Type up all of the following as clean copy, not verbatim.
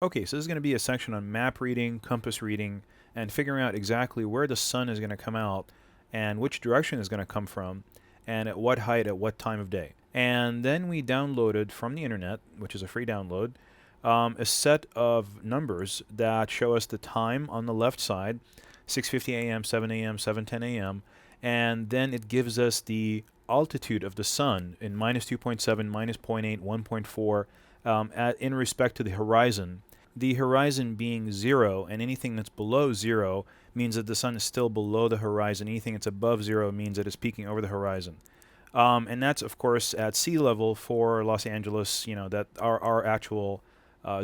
Okay, so this is going to be a section on map reading, compass reading, and figuring out exactly where the sun is going to come out and which direction it's going to come from and at what height at what time of day. And then we downloaded from the internet, which is a free download, a set of numbers that show us the time on the left side, 6:50 a.m., 7 a.m., 7:10 a.m., and then it gives us the altitude of the sun in minus 2.7, minus 0.8, 1.4, in respect to the horizon. The horizon being 0, and anything that's below 0 means that the sun is still below the horizon. Anything that's above 0 means that it's peaking over the horizon. And that's, of course, at sea level for Los Angeles, that our actual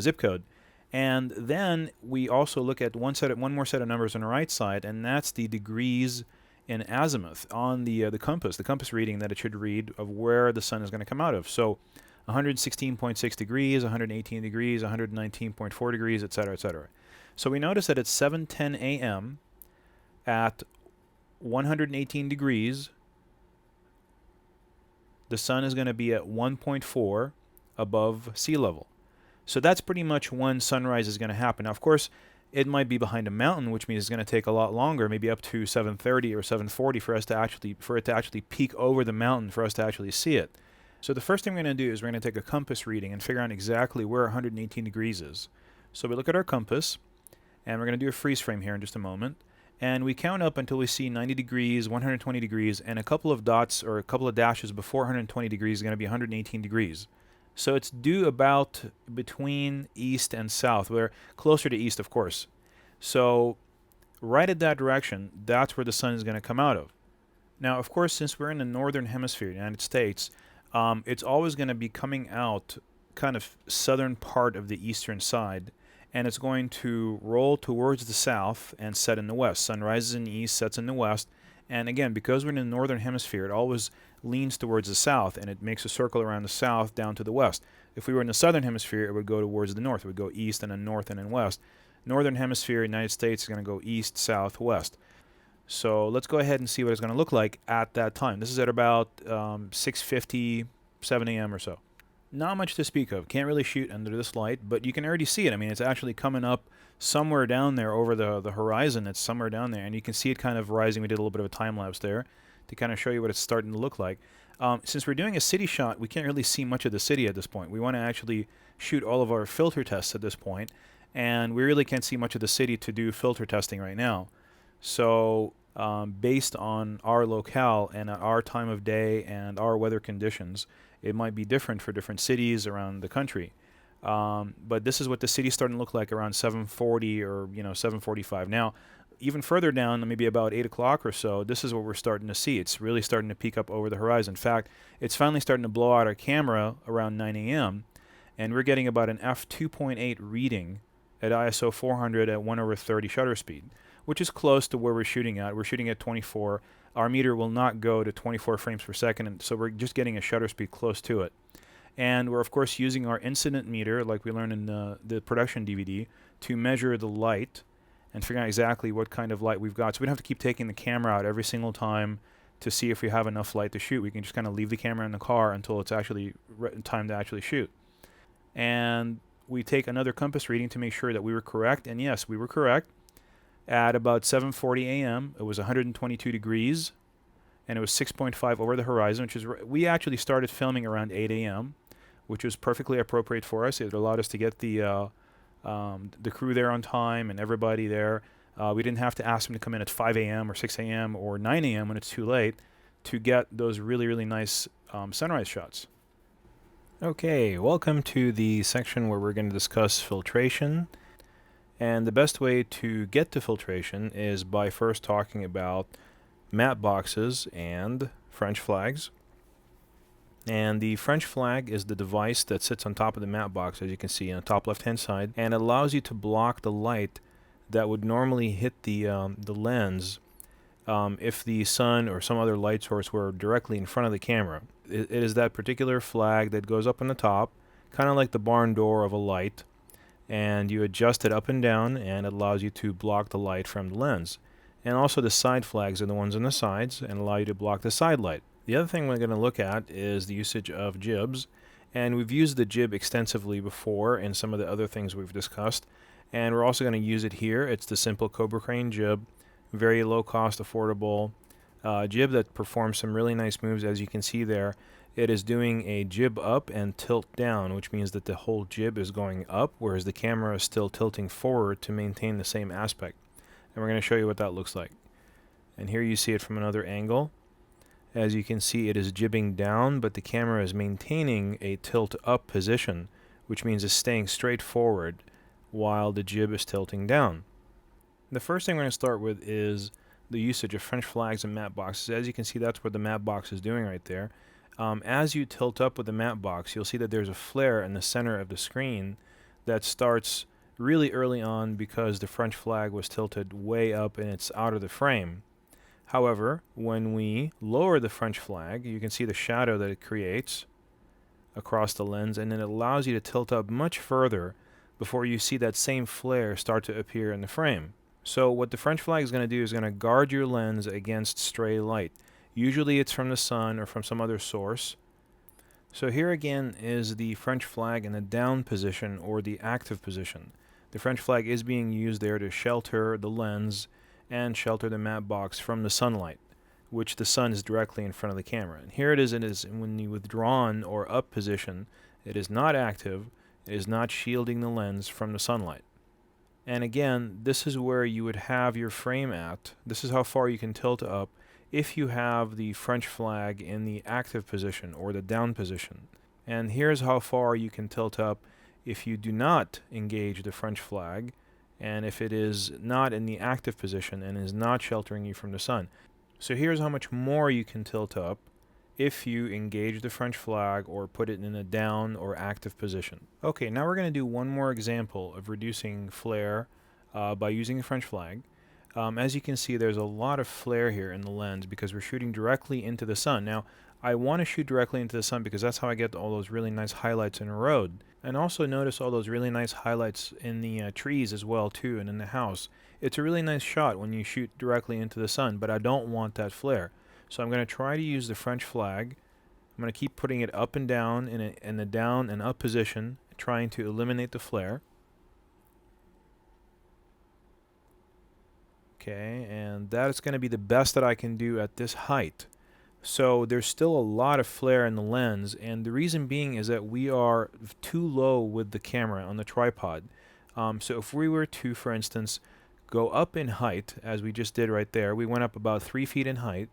zip code. And then we also look at one more set of numbers on the right side, and that's the degrees in azimuth on the compass reading that it should read of where the sun is going to come out of. So 116.6 degrees, 118 degrees, 119.4 degrees, etc., etc. So we notice that at 7:10 a.m. at 118 degrees, the sun is going to be at 1.4 above sea level. So that's pretty much when sunrise is going to happen. Now, of course, it might be behind a mountain, which means it's going to take a lot longer, maybe up to 7:30 or 7:40 for it to actually peek over the mountain for us to actually see it. So the first thing we're going to do is we're going to take a compass reading and figure out exactly where 118 degrees is. So we look at our compass, and we're going to do a freeze frame here in just a moment. And we count up until we see 90 degrees, 120 degrees, and a couple of dots or a couple of dashes before 120 degrees is going to be 118 degrees. So it's due about between east and south. We're closer to east, of course. So right at that direction, that's where the sun is going to come out of. Now, of course, since we're in the northern hemisphere, United States, it's always going to be coming out kind of southern part of the eastern side, and it's going to roll towards the south and set in the west. Sun rises in the east, sets in the west, and again, because we're in the northern hemisphere, it always leans towards the south, and it makes a circle around the south down to the west. If we were in the southern hemisphere, it would go towards the north. It would go east and then north and then west. Northern hemisphere, United States, is going to go east, south, west. So let's go ahead and see what it's going to look like at that time. This is at about 6:50, 7 a.m. or so. Not much to speak of. Can't really shoot under this light, but you can already see it. I mean, it's actually coming up somewhere down there over the horizon. It's somewhere down there, and you can see it kind of rising. We did a little bit of a time lapse there to kind of show you what it's starting to look like. Since we're doing a city shot, we can't really see much of the city at this point. We want to actually shoot all of our filter tests at this point, and we really can't see much of the city to do filter testing right now. So based on our locale and our time of day and our weather conditions, it might be different for different cities around the country. But this is what the city's starting to look like around 7:40 or 7:45. Now, even further down, maybe about 8 o'clock or so, this is what we're starting to see. It's really starting to peek up over the horizon. In fact, it's finally starting to blow out our camera around 9 a.m., and we're getting about an f2.8 reading at ISO 400 at 1/30 shutter speed, which is close to where we're shooting at. We're shooting at 24. Our meter will not go to 24 frames per second, and so we're just getting a shutter speed close to it. And we're, of course, using our incident meter, like we learned in the production DVD, to measure the light and figure out exactly what kind of light we've got. So we don't have to keep taking the camera out every single time to see if we have enough light to shoot. We can just kind of leave the camera in the car until it's actually time to actually shoot. And we take another compass reading to make sure that we were correct. And yes, we were correct. At about 7:40 a.m., it was 122 degrees, and it was 6.5 over the horizon, which is we actually started filming around 8 a.m., which was perfectly appropriate for us. It allowed us to get the crew there on time and everybody there. We didn't have to ask them to come in at 5 a.m. or 6 a.m. or 9 a.m. when it's too late to get those really, really nice sunrise shots. Okay, welcome to the section where we're going to discuss filtration. And the best way to get to filtration is by first talking about map boxes and French flags. And the French flag is the device that sits on top of the map box, as you can see on the top left-hand side, and it allows you to block the light that would normally hit the lens if the sun or some other light source were directly in front of the camera. It is that particular flag that goes up on the top, kind of like the barn door of a light, and you adjust it up and down, and it allows you to block the light from the lens. And also the side flags are the ones on the sides and allow you to block the side light. The other thing we're going to look at is the usage of jibs, And we've used the jib extensively before in some of the other things we've discussed. And we're also going to use it here. It's the simple Cobra Crane jib. Very low cost, affordable jib that performs some really nice moves. As you can see there, it is doing a jib up and tilt down, which means that the whole jib is going up, whereas the camera is still tilting forward to maintain the same aspect. And we're going to show you what that looks like. And here you see it from another angle. As you can see, it is jibbing down, but the camera is maintaining a tilt up position, which means it's staying straight forward while the jib is tilting down. The first thing we're going to start with is the usage of French flags and matte boxes. As you can see, that's what the matte box is doing right there. As you tilt up with the matte box, you'll see that there's a flare in the center of the screen that starts really early on because the French flag was tilted way up and it's out of the frame. However, when we lower the French flag, you can see the shadow that it creates across the lens, and then it allows you to tilt up much further before you see that same flare start to appear in the frame. So what the French flag is going to do is going to guard your lens against stray light. Usually it's from the sun or from some other source. So here again is the French flag in the down position or the active position. The French flag is being used there to shelter the lens and shelter the matte box from the sunlight, which the sun is directly in front of the camera. And here it is when you withdrawn or up position, it is not active, it is not shielding the lens from the sunlight. And again, this is where you would have your frame at. This is how far you can tilt up if you have the French flag in the active position or the down position. And here's how far you can tilt up if you do not engage the French flag, and if it is not in the active position and is not sheltering you from the sun. So here's how much more you can tilt up if you engage the French flag or put it in a down or active position. Okay, now we're going to do one more example of reducing flare by using the French flag. As you can see, there's a lot of flare here in the lens because we're shooting directly into the sun. Now, I want to shoot directly into the sun because that's how I get all those really nice highlights in a road. And also notice all those really nice highlights in the trees as well too, and in the house. It's a really nice shot when you shoot directly into the sun, but I don't want that flare. So I'm going to try to use the French flag. I'm going to keep putting it up and down in the down and up position, trying to eliminate the flare. Okay, and that is going to be the best that I can do at this height. So there's still a lot of flare in the lens, and the reason being is that we are too low with the camera on the tripod. So if we were to, for instance, go up in height, as we just did right there, we went up about 3 feet in height.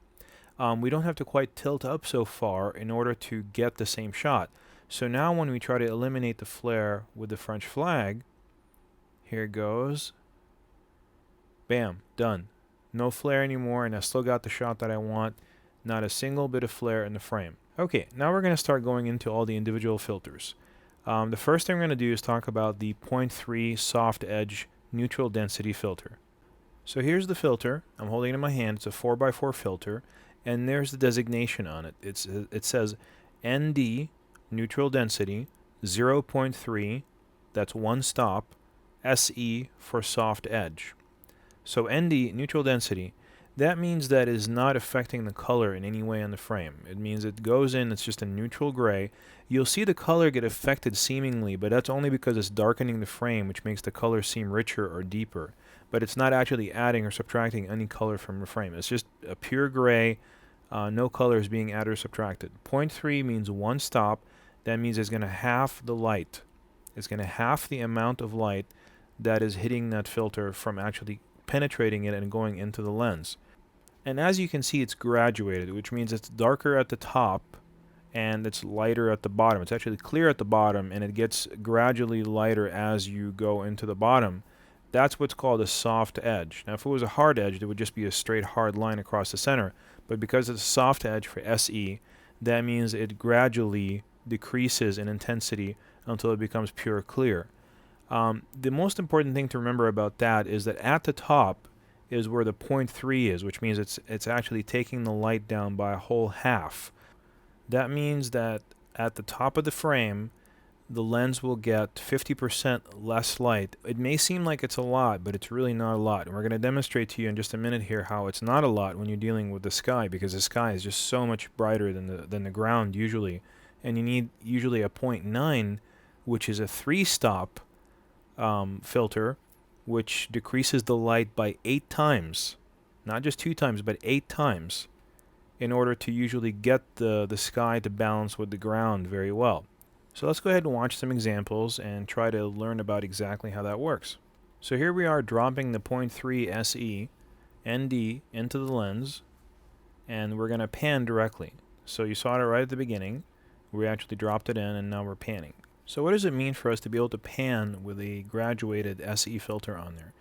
We don't have to quite tilt up so far in order to get the same shot. So now when we try to eliminate the flare with the French flag, here it goes. Bam, done. No flare anymore, and I still got the shot that I want. Not a single bit of flare in the frame. Okay, now we're going to start going into all the individual filters. The first thing we're going to do is talk about the 0.3 soft edge neutral density filter. So here's the filter. I'm holding it in my hand. It's a 4x4 filter, and there's the designation on it. It says ND neutral density 0.3, that's one stop, SE for soft edge. So ND, neutral density, that means that it is not affecting the color in any way on the frame. It means it goes in, it's just a neutral gray. You'll see the color get affected seemingly, but that's only because it's darkening the frame, which makes the color seem richer or deeper. But it's not actually adding or subtracting any color from the frame. It's just a pure gray, no color is being added or subtracted. 0.3 means one stop. That means it's going to half the light. It's going to half the amount of light that is hitting that filter from actually penetrating it and going into the lens. And as you can see, it's graduated, which means it's darker at the top and it's lighter at the bottom. It's actually clear at the bottom, and it gets gradually lighter as you go into the bottom. That's what's called a soft edge. Now, if it was a hard edge, it would just be a straight hard line across the center. But because it's a soft edge for SE, that means it gradually decreases in intensity until it becomes pure clear. The most important thing to remember about that is that at the top is where the 0.3 is, which means it's actually taking the light down by a whole half. That means that at the top of the frame, the lens will get 50% less light. It may seem like it's a lot, but it's really not a lot. And we're going to demonstrate to you in just a minute here how it's not a lot when you're dealing with the sky, because the sky is just so much brighter than the ground usually and you need usually a 0.9, which is a 3-stop filter, which decreases the light by 8 times, not just 2 times, but 8 times, in order to usually get the sky to balance with the ground very well. So let's go ahead and watch some examples and try to learn about exactly how that works. So here we are dropping the 0.3 SE ND into the lens, and we're going to pan directly. So you saw it right at the beginning. We actually dropped it in, and now we're panning. So what does it mean for us to be able to pan with a graduated SE filter on there?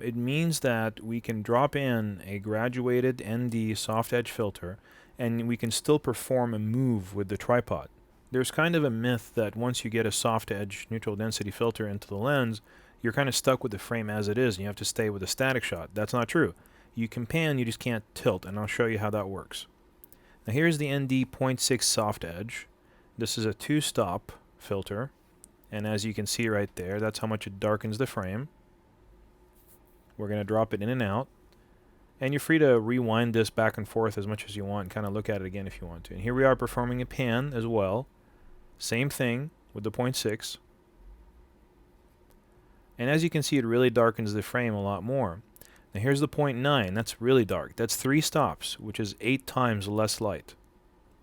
It means that we can drop in a graduated ND soft edge filter, and we can still perform a move with the tripod. There's kind of a myth that once you get a soft edge neutral density filter into the lens, you're kind of stuck with the frame as it is, and you have to stay with a static shot. That's not true. You can pan, you just can't tilt, and I'll show you how that works. Now here's the ND 0.6 soft edge. This is a 2-stop filter, and as you can see right there, that's how much it darkens the frame. We're going to drop it in and out, and you're free to rewind this back and forth as much as you want and kind of look at it again if you want to. And here we are performing a pan as well. Same thing with the 0.6. And as you can see, it really darkens the frame a lot more. Now here's the 0.9. That's really dark. That's 3 stops, which is 8 times less light.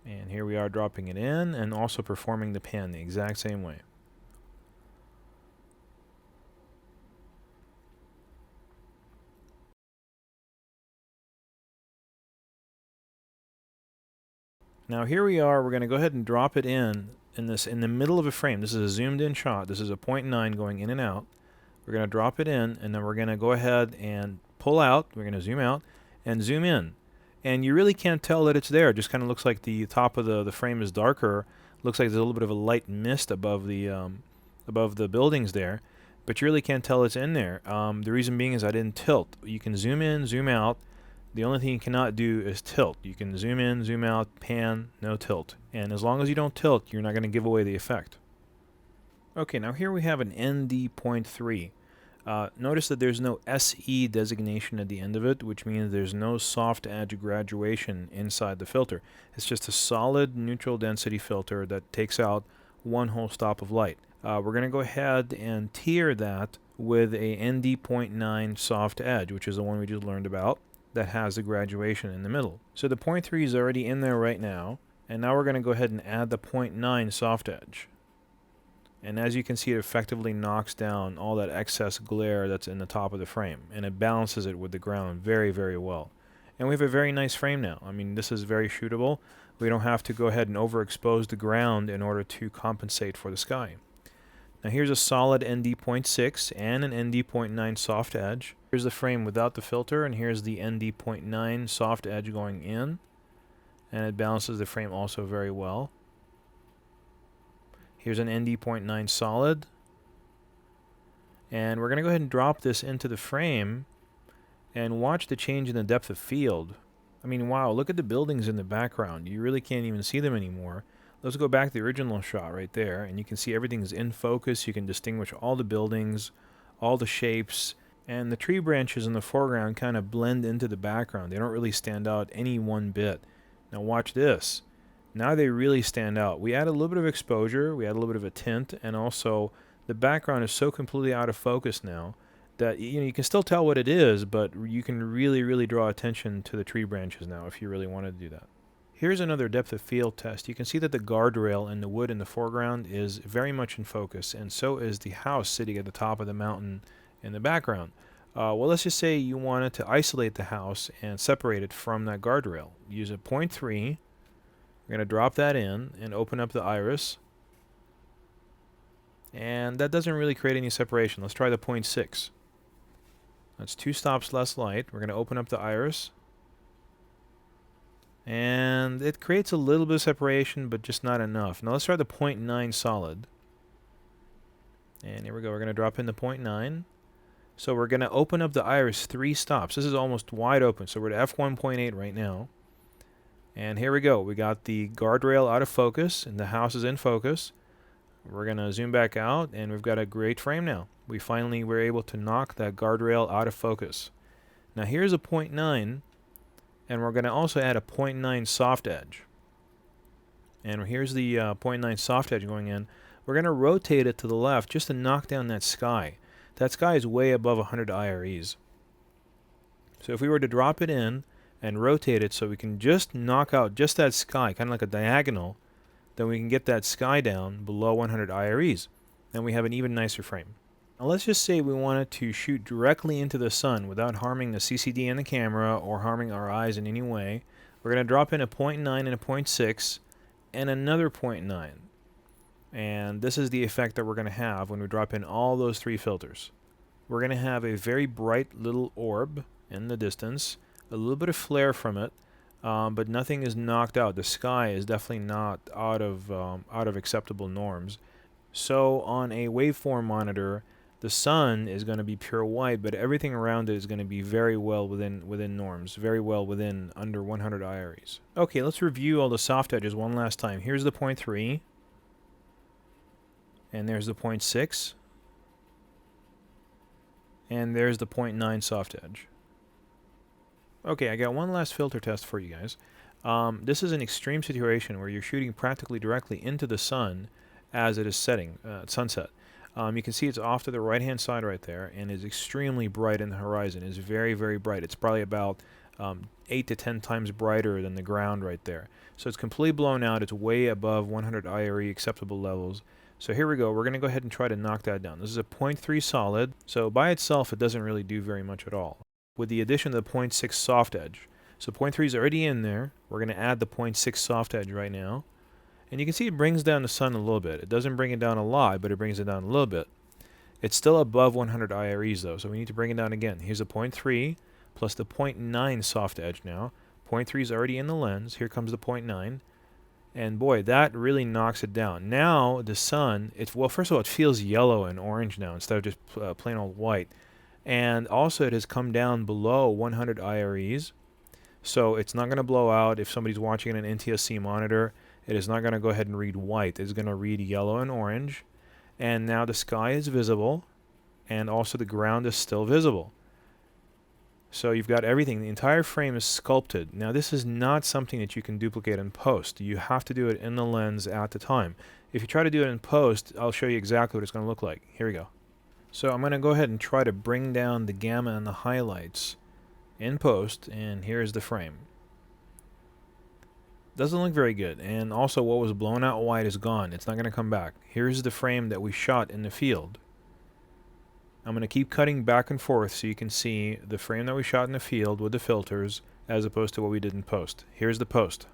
And here we are dropping it in and also performing the pan the exact same way. Now here we are, we're going to go ahead and drop it in the middle of a frame. This is a zoomed in shot. This is a 0.9 going in and out. We're going to drop it in, and then we're going to go ahead and pull out. We're going to zoom out and zoom in. And you really can't tell that it's there. It just kind of looks like the top of the frame is darker. Looks like there's a little bit of a light mist above the buildings there. But you really can't tell it's in there. The reason being is I didn't tilt. You can zoom in, zoom out. The only thing you cannot do is tilt. You can zoom in, zoom out, pan, no tilt. And as long as you don't tilt, you're not going to give away the effect. Okay, now here we have an ND 0.3. Notice that there's no SE designation at the end of it, which means there's no soft edge graduation inside the filter. It's just a solid neutral density filter that takes out one whole stop of light. We're going to go ahead and tier that with a ND 0.9 soft edge, which is the one we just learned about, that has the graduation in the middle. So the 0.3 is already in there right now, and now we're going to go ahead and add the 0.9 soft edge. And as you can see, it effectively knocks down all that excess glare that's in the top of the frame, and it balances it with the ground very, very well. And we have a very nice frame now. I mean, this is very shootable. We don't have to go ahead and overexpose the ground in order to compensate for the sky. Now here's a solid ND 0.6 and an ND 0.9 soft edge. Here's the frame without the filter, and here's the ND 0.9 soft edge going in. And it balances the frame also very well. Here's an ND 0.9 solid. And we're going to go ahead and drop this into the frame and watch the change in the depth of field. I mean, wow, look at the buildings in the background. You really can't even see them anymore. Let's go back to the original shot right there, and you can see everything's in focus. You can distinguish all the buildings, all the shapes, and the tree branches in the foreground kind of blend into the background. They don't really stand out any one bit. Now watch this. Now they really stand out. We add a little bit of exposure, we add a little bit of a tint, and also the background is so completely out of focus now that you can still tell what it is, but you can really, really draw attention to the tree branches now if you really wanted to do that. Here's another depth of field test. You can see that the guardrail and the wood in the foreground is very much in focus, and so is the house sitting at the top of the mountain in the background. Well, let's just say you wanted to isolate the house and separate it from that guardrail. Use a 0.3. We're going to drop that in and open up the iris. And that doesn't really create any separation. Let's try the 0.6. That's 2 stops less light. We're going to open up the iris. And it creates a little bit of separation, but just not enough. Now let's try the 0.9 solid. And here we go. We're going to drop in the 0.9. So we're going to open up the iris 3 stops. This is almost wide open. So we're at f1.8 right now. And here we go. We got the guardrail out of focus, and the house is in focus. We're going to zoom back out, and we've got a great frame now. We finally were able to knock that guardrail out of focus. Now here's a 0.9, and we're going to also add a 0.9 soft edge. And here's the 0.9 soft edge going in. We're going to rotate it to the left just to knock down that sky. That sky is way above 100 IREs. So if we were to drop it in and rotate it so we can just knock out just that sky, kind of like a diagonal, then we can get that sky down below 100 IREs. Then we have an even nicer frame. Now let's just say we wanted to shoot directly into the sun without harming the CCD in the camera or harming our eyes in any way. We're going to drop in a 0.9 and a 0.6 and another 0.9. And this is the effect that we're going to have when we drop in all those three filters. We're going to have a very bright little orb in the distance, a little bit of flare from it, but nothing is knocked out. The sky is definitely not out of acceptable norms. So on a waveform monitor, the sun is going to be pure white, but everything around it is going to be very well within norms, very well within under 100 IREs. Okay, let's review all the soft edges one last time. Here's the 0.3, and there's the 0.6, and there's the 0.9 soft edge. Okay, I got one last filter test for you guys. This is an extreme situation where you're shooting practically directly into the sun as it is setting, at sunset. You can see it's off to the right-hand side right there, and is extremely bright in the horizon. It's very, very bright. It's probably about 8 to 10 times brighter than the ground right there. So it's completely blown out. It's way above 100 IRE acceptable levels. So here we go. We're going to go ahead and try to knock that down. This is a 0.3 solid, so by itself it doesn't really do very much at all. With the addition of the 0.6 soft edge. So 0.3 is already in there. We're going to add the 0.6 soft edge right now. And you can see it brings down the sun a little bit. It doesn't bring it down a lot, but it brings it down a little bit. It's still above 100 IREs though, so we need to bring it down again. Here's a 0.3 plus the 0.9 soft edge now. 0.3 is already in the lens. Here comes the 0.9. And boy, that really knocks it down. Now the sun, well, first of all, it feels yellow and orange now instead of just plain old white. And also it has come down below 100 IREs. So it's not going to blow out. If somebody's watching an NTSC monitor, it is not going to go ahead and read white. It's going to read yellow and orange. And now the sky is visible, and also the ground is still visible. So you've got everything. The entire frame is sculpted. Now this is not something that you can duplicate in post. You have to do it in the lens at the time. If you try to do it in post, I'll show you exactly what it's going to look like. Here we go. So I'm going to go ahead and try to bring down the gamma and the highlights in post, and here's the frame. Doesn't look very good, and also what was blown out white is gone. It's not going to come back. Here's the frame that we shot in the field. I'm going to keep cutting back and forth so you can see the frame that we shot in the field with the filters as opposed to what we did in post. Here's the post.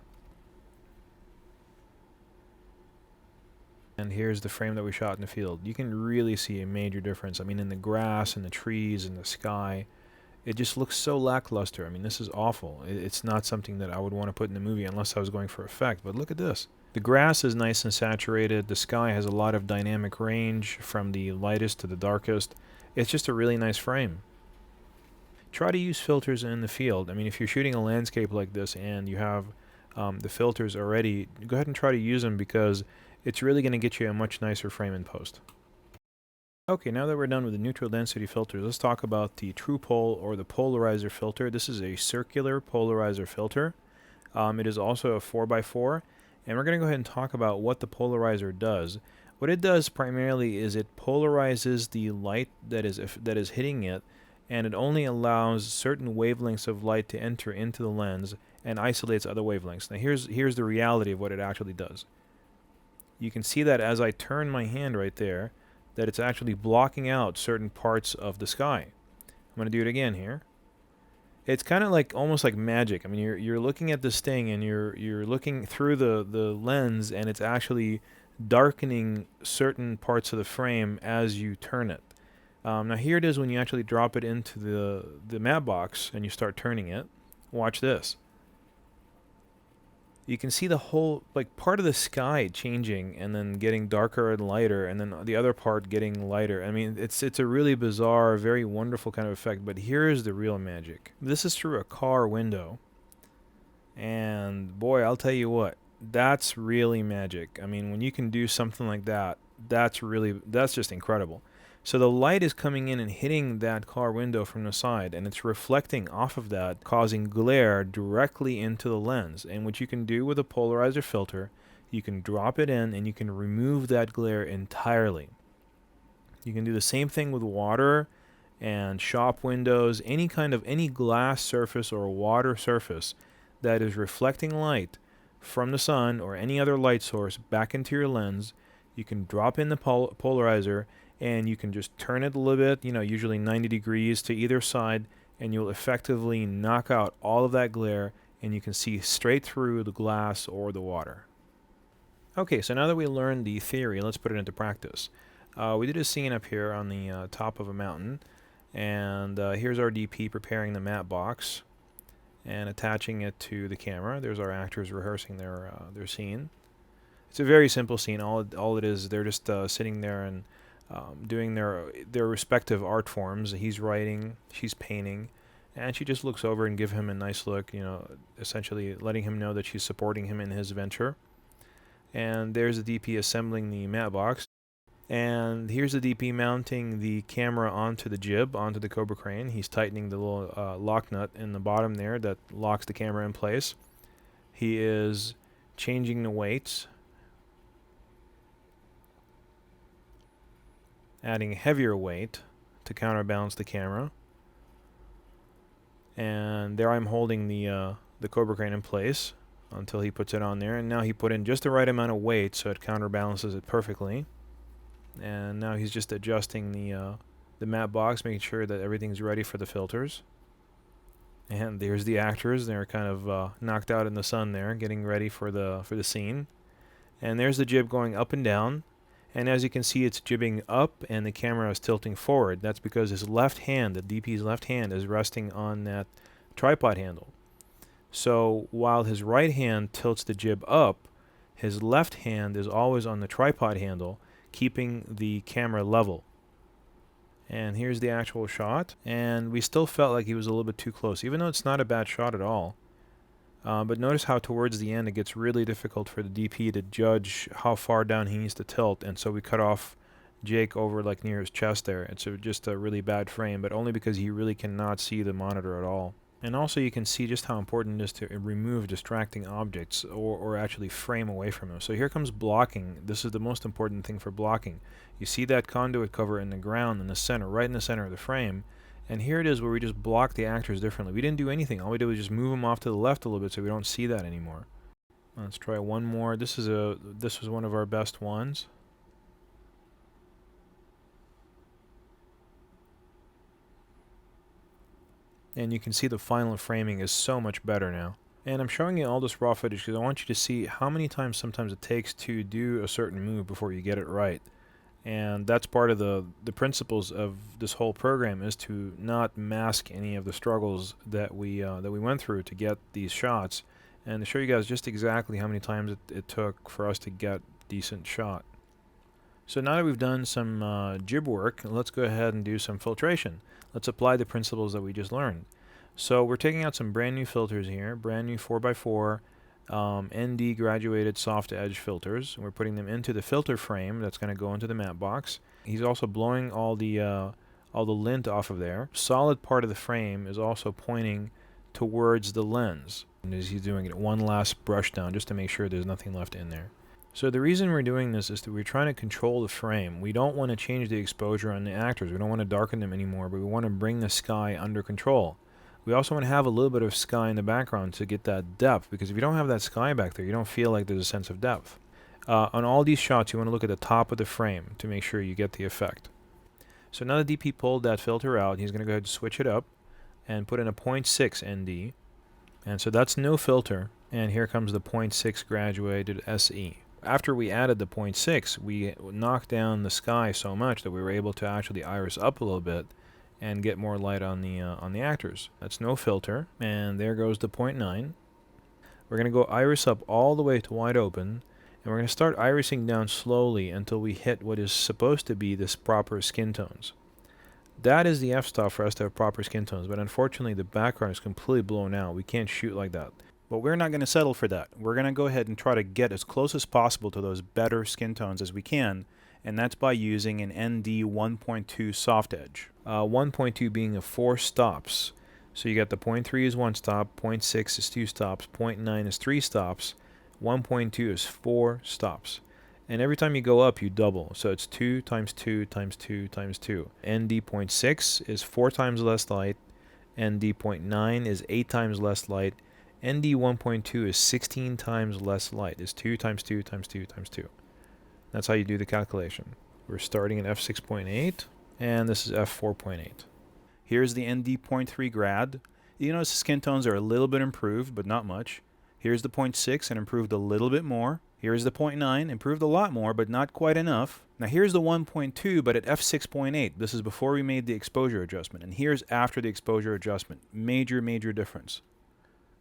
And here's the frame that we shot in the field. You can really see a major difference. I mean, in the grass and the trees and the sky. It just looks so lackluster. I mean, this is awful. It's not something that I would want to put in the movie unless I was going for effect. But look at this. The grass is nice and saturated. The sky has a lot of dynamic range from the lightest to the darkest. It's just a really nice frame. Try to use filters in the field. I mean, if you're shooting a landscape like this and you have the filters already, go ahead and try to use them because it's really going to get you a much nicer frame in post. Okay, now that we're done with the neutral density filters, let's talk about the true pole or the polarizer filter. This is a circular polarizer filter. It is also a 4x4, and we're going to go ahead and talk about what the polarizer does. What it does primarily is it polarizes the light that is hitting it, and it only allows certain wavelengths of light to enter into the lens and isolates other wavelengths. Now here's the reality of what it actually does. You can see that as I turn my hand right there, that it's actually blocking out certain parts of the sky. I'm going to do it again here. It's kind of like almost like magic. I mean, you're looking at this thing and you're looking through the lens, and it's actually darkening certain parts of the frame as you turn it. Now here it is when you actually drop it into the matte box and you start turning it. Watch this. You can see the whole, like, part of the sky changing and then getting darker and lighter, and then the other part getting lighter. I mean, it's a really bizarre, very wonderful kind of effect, but here's the real magic. This is through a car window, and boy, I'll tell you what, that's really magic. I mean, when you can do something like that, that's just incredible. So the light is coming in and hitting that car window from the side, and it's reflecting off of that, causing glare directly into the lens. And what you can do with a polarizer filter, you can drop it in and you can remove that glare entirely. You can do the same thing with water and shop windows, any glass surface or water surface that is reflecting light from the sun or any other light source back into your lens. You can drop in the polarizer and you can just turn it a little bit, usually 90 degrees to either side, and you'll effectively knock out all of that glare and you can see straight through the glass or the water. Okay, so now that we learned the theory, let's put it into practice. We did a scene up here on the top of a mountain, and here's our DP preparing the matte box and attaching it to the camera. There's our actors rehearsing their scene. It's a very simple scene. All it is, they're just sitting there and doing their respective art forms. He's writing, she's painting, and she just looks over and gives him a nice look, essentially letting him know that she's supporting him in his venture. And there's the DP assembling the matte box. And here's the DP mounting the camera onto the jib, onto the Cobra crane. He's tightening the little lock nut in the bottom there that locks the camera in place. He is changing the weights, adding heavier weight to counterbalance the camera. And there I'm holding the Cobra crane in place until he puts it on there. And now he put in just the right amount of weight so it counterbalances it perfectly. And now he's just adjusting the matte box, making sure that everything's ready for the filters. And there's the actors. They're kind of knocked out in the sun there, getting ready for the scene. And there's the jib going up and down. And as you can see, it's jibbing up and the camera is tilting forward. That's because his left hand, the DP's left hand, is resting on that tripod handle. So while his right hand tilts the jib up, his left hand is always on the tripod handle, keeping the camera level. And here's the actual shot. And we still felt like he was a little bit too close, even though it's not a bad shot at all. But notice how towards the end it gets really difficult for the DP to judge how far down he needs to tilt, and so we cut off Jake over like near his chest there. It's just a really bad frame, but only because he really cannot see the monitor at all. And also you can see just how important it is to remove distracting objects or actually frame away from them. So here comes blocking. This is the most important thing for blocking. You see that conduit cover in the ground in the center, right in the center of the frame. And here it is where we just block the actors differently. We didn't do anything. All we did was just move them off to the left a little bit so we don't see that anymore. Let's try one more. This was one of our best ones. And you can see the final framing is so much better now. And I'm showing you all this raw footage because I want you to see how many times sometimes it takes to do a certain move before you get it right. And that's part of the principles of this whole program, is to not mask any of the struggles that we went through to get these shots, and to show you guys just exactly how many times it took for us to get a decent shot. So now that we've done some jib work, let's go ahead and do some filtration. Let's apply the principles that we just learned. So we're taking out some brand new filters here, brand new 4x4 ND graduated soft edge filters. We're putting them into the filter frame that's going to go into the matte box. He's also blowing all the lint off of there. Solid part of the frame is also pointing towards the lens, and as he's doing it, one last brush down just to make sure there's nothing left in there. So the reason we're doing this is that we're trying to control the frame. We don't want to change the exposure on the actors. We don't want to darken them anymore, but we want to bring the sky under control. We also want to have a little bit of sky in the background to get that depth, because if you don't have that sky back there, you don't feel like there's a sense of depth. On all these shots, you want to look at the top of the frame to make sure you get the effect. So now the DP pulled that filter out, he's going to go ahead and switch it up and put in a 0.6 ND. And so that's no filter, and here comes the 0.6 graduated SE. After we added the 0.6, we knocked down the sky so much that we were able to actually iris up a little bit and get more light on the actors. That's no filter, and there goes the 0.9. We're going to go iris up all the way to wide open, and we're going to start irising down slowly until we hit what is supposed to be this proper skin tones. That is the f-stop for us to have proper skin tones, but unfortunately the background is completely blown out. We can't shoot like that. But we're not going to settle for that. We're going to go ahead and try to get as close as possible to those better skin tones as we can, and that's by using an ND 1.2 soft edge. 1.2 being a 4 stops. So you got the 0.3 is 1 stop, 0.6 is 2 stops, 0.9 is 3 stops, 1.2 is 4 stops. And every time you go up, you double. So it's 2 times 2 times 2 times 2. ND.6 is 4 times less light. ND.9 is 8 times less light. ND 1.2 is 16 times less light. It's 2 times 2 times 2 times 2. That's how you do the calculation. We're starting at f6.8, and this is f4.8. Here's the ND.3 grad. You notice the skin tones are a little bit improved, but not much. Here's the 0.6 and improved a little bit more. Here's the 0.9, improved a lot more, but not quite enough. Now here's the 1.2, but at f6.8. This is before we made the exposure adjustment. And here's after the exposure adjustment. Major, major difference.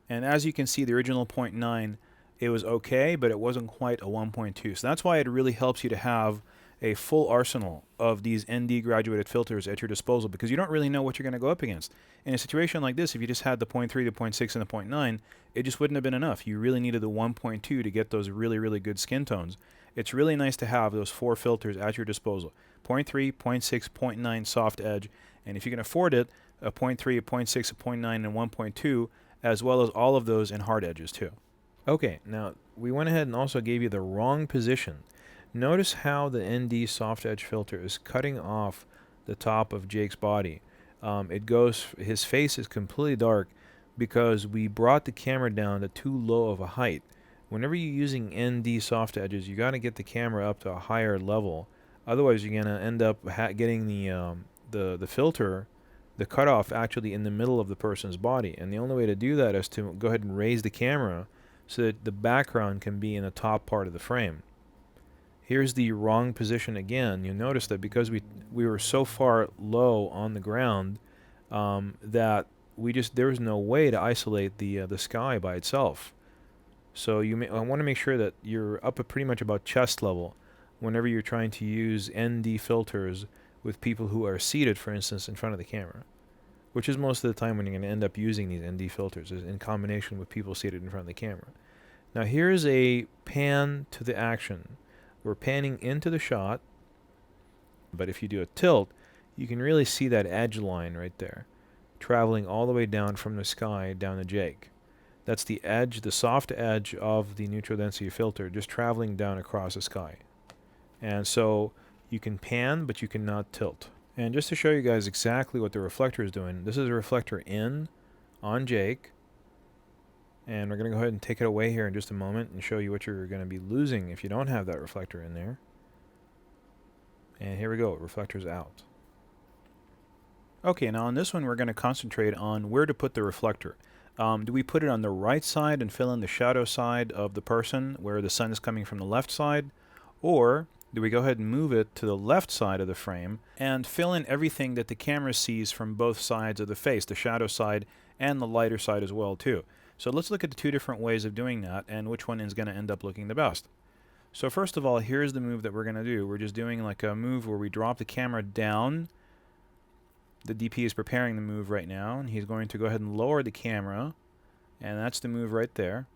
And as you can see, the original 0.9, it was okay, but it wasn't quite a 1.2. So that's why it really helps you to have a full arsenal of these ND graduated filters at your disposal, because you don't really know what you're going to go up against. In a situation like this, if you just had the 0.3, the 0.6, and the 0.9, it just wouldn't have been enough. You really needed the 1.2 to get those really, really good skin tones. It's really nice to have those 4 filters at your disposal. 0.3, 0.6, 0.9 soft edge, and if you can afford it, a 0.3, a 0.6, a 0.9, and 1.2, as well as all of those in hard edges too. Okay, now we went ahead and also gave you the wrong position. Notice how the ND soft edge filter is cutting off the top of Jake's body. His face is completely dark because we brought the camera down to too low of a height. Whenever you're using ND soft edges, you got to get the camera up to a higher level. Otherwise, you're going to end up getting the filter, the cutoff, actually in the middle of the person's body. And the only way to do that is to go ahead and raise the camera so that the background can be in the top part of the frame. Here's the wrong position again. You'll notice that because we were so far low on the ground that there was no way to isolate the sky by itself. So I want to make sure that you're up at pretty much about chest level whenever you're trying to use ND filters with people who are seated, for instance, in front of the camera, which is most of the time when you're going to end up using these ND filters, is in combination with people seated in front of the camera. Now here's a pan to the action. We're panning into the shot, but if you do a tilt, you can really see that edge line right there, traveling all the way down from the sky down to Jake. That's the edge, the soft edge of the neutral density filter, just traveling down across the sky. And so you can pan, but you cannot tilt. And just to show you guys exactly what the reflector is doing, this is a reflector in on Jake. And we're going to go ahead and take it away here in just a moment and show you what you're going to be losing if you don't have that reflector in there. And here we go, reflector's out. Okay, now on this one we're going to concentrate on where to put the reflector. Do we put it on the right side and fill in the shadow side of the person where the sun is coming from the left side? Or do we go ahead and move it to the left side of the frame and fill in everything that the camera sees from both sides of the face, the shadow side and the lighter side as well too? So let's look at the 2 different ways of doing that and which one is going to end up looking the best. So first of all, here's the move that we're going to do. We're just doing like a move where we drop the camera down. The DP is preparing the move right now, and he's going to go ahead and lower the camera, and that's the move right there.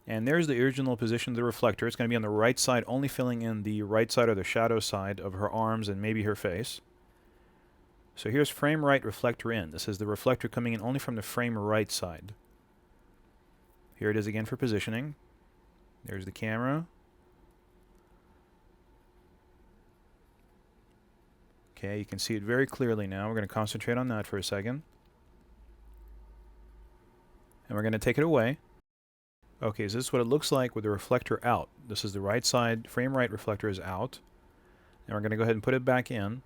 And there's the original position of the reflector. It's going to be on the right side, only filling in the right side or the shadow side of her arms and maybe her face. So here's frame right, reflector in. This is the reflector coming in only from the frame right side. Here it is again for positioning. There's the camera. Okay, you can see it very clearly now. We're going to concentrate on that for a second. And we're going to take it away. Okay, so this is what it looks like with the reflector out. This is the right side, frame right reflector is out. And we're going to go ahead and put it back in.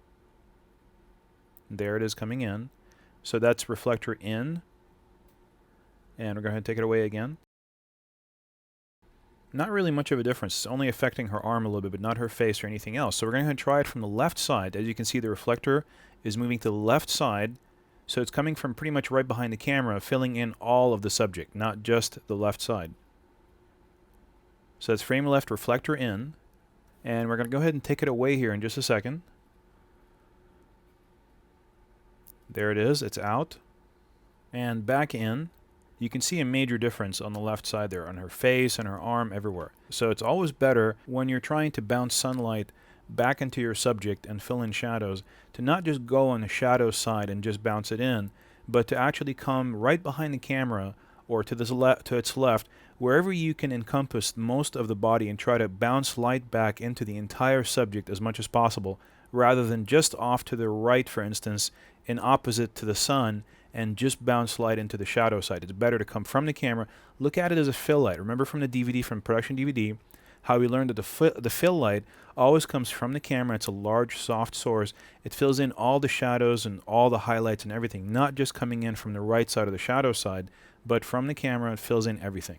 There it is coming in. So that's reflector in. And we're going to take it away again. Not really much of a difference. It's only affecting her arm a little bit, but not her face or anything else. So we're going to try it from the left side. As you can see, the reflector is moving to the left side. So it's coming from pretty much right behind the camera, filling in all of the subject, not just the left side. So it's frame left, reflector in. And we're going to go ahead and take it away here in just a second. There it is. It's out. And back in. You can see a major difference on the left side there, on her face and her arm, everywhere. So it's always better when you're trying to bounce sunlight back into your subject and fill in shadows, to not just go on the shadow side and just bounce it in, but to actually come right behind the camera or to its left wherever you can encompass most of the body and try to bounce light back into the entire subject as much as possible, rather than just off to the right, for instance, and opposite to the sun, and just bounce light into the shadow side. It's better to come from the camera. Look at it as a fill light. Remember from the DVD, from production DVD, how we learned that the fill light always comes from the camera. It's a large, soft source. It fills in all the shadows and all the highlights and everything, not just coming in from the right side or the shadow side, but from the camera, it fills in everything.